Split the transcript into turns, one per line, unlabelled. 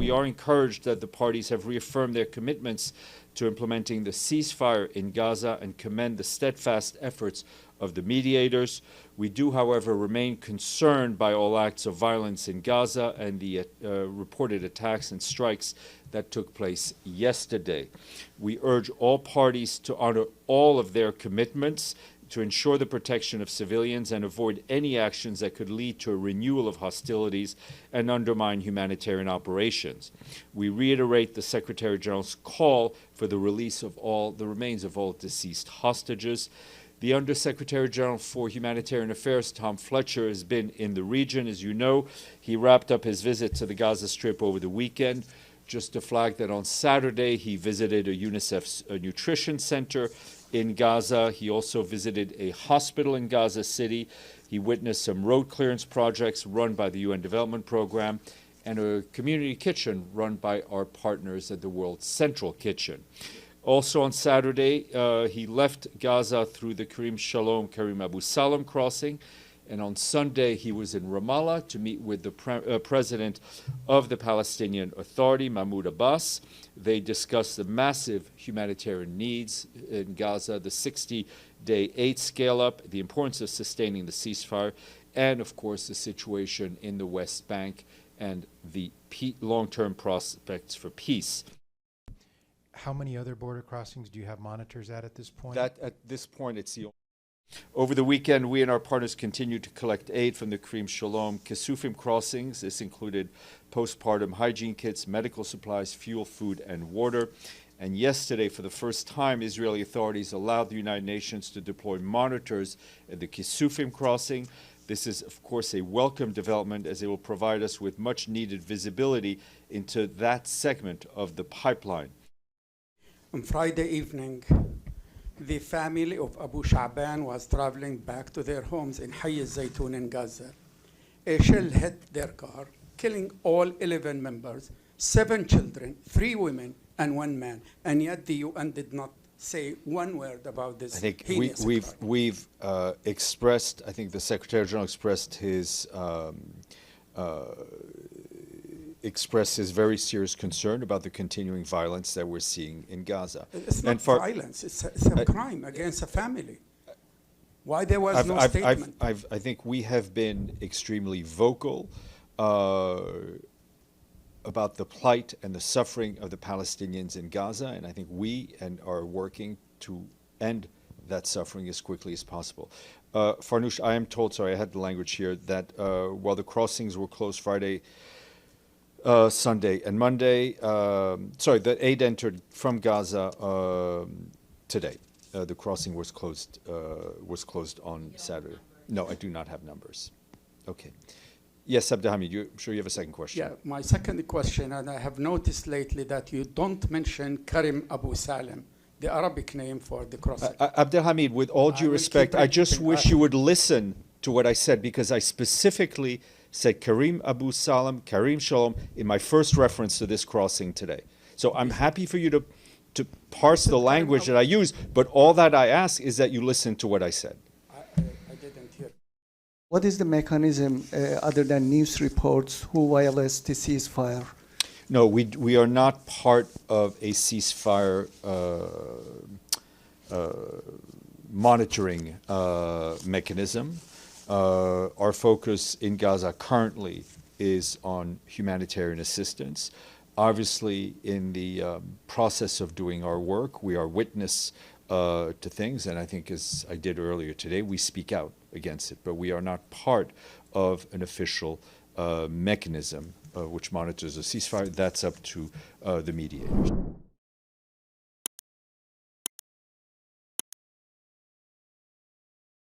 we are encouraged that the parties have reaffirmed their commitments to implementing the ceasefire in Gaza and commend the steadfast efforts of the mediators. We do, however, remain concerned by all acts of violence in Gaza and the reported attacks and strikes that took place yesterday. We urge all parties to honor all of their commitments to ensure the protection of civilians and avoid any actions that could lead to a renewal of hostilities and undermine humanitarian operations. We reiterate the Secretary General's call for the release of the remains of all deceased hostages. The Undersecretary General for Humanitarian Affairs, Tom Fletcher, has been in the region. As you know, he wrapped up his visit to the Gaza Strip over the weekend. Just to flag that on Saturday, he visited a UNICEF's nutrition center in Gaza. He also visited a hospital in Gaza City. He witnessed some road clearance projects run by the UN Development Program and a community kitchen run by our partners at the World Central Kitchen. Also on Saturday, he left Gaza through the Karim Abu Salam crossing. And on Sunday, he was in Ramallah to meet with the president of the Palestinian Authority, Mahmoud Abbas. They discussed the massive humanitarian needs in Gaza, the 60-day aid scale-up, the importance of sustaining the ceasefire, and, of course, the situation in the West Bank and the long-term prospects for peace.
How many other border crossings do you have monitors at this point?
At this point, it's the only. Over the weekend, we and our partners continued to collect aid from the Karim Shalom Kisufim crossings. This included postpartum hygiene kits, medical supplies, fuel, food, and water. And yesterday, for the first time, Israeli authorities allowed the United Nations to deploy monitors at the Kisufim crossing. This is, of course, a welcome development as it will provide us with much-needed visibility into that segment of the pipeline.
On Friday evening, the family of Abu Sha'ban was traveling back to their homes in Hayy al-Zaytun in Gaza. A shell hit their car, killing all 11 members, 7 children, 3 women, and 1 man. And yet the UN did not say one word about this.
I think we've expressed, I think the Secretary General expressed his very serious concern about the continuing violence that we're seeing in Gaza.
It's not violence, it's a crime against a family. Why there was no statement?
I think we have been extremely vocal about the plight and the suffering of the Palestinians in Gaza, and I think we are working to end that suffering as quickly as possible. Farnoosh, I am told, sorry, I had the language here, that while the crossings were closed Friday, Sunday and Monday, the aid entered from Gaza today. The crossing was closed on Saturday. No, I do not have numbers. Okay. Yes, Abdelhamid, I'm sure you have a second question.
Yeah, my second question, and I have noticed lately that you don't mention Karim Abu Salam, the Arabic name for the crossing.
Abdelhamid, with all due respect, I just wish you would listen to what I said, because I specifically said Karim Abu Salam, Karim Shalom, in my first reference to this crossing today. So I'm happy for you to parse the language that I use, but all that I ask is that you listen to what I said.
I didn't hear.
What is the mechanism, other than news reports, who violates the ceasefire?
No, we are not part of a ceasefire monitoring mechanism. Our focus in Gaza currently is on humanitarian assistance. Obviously, in the process of doing our work, we are witness to things, and I think, as I did earlier today, we speak out against it, but we are not part of an official mechanism which monitors a ceasefire. That's up to the mediators.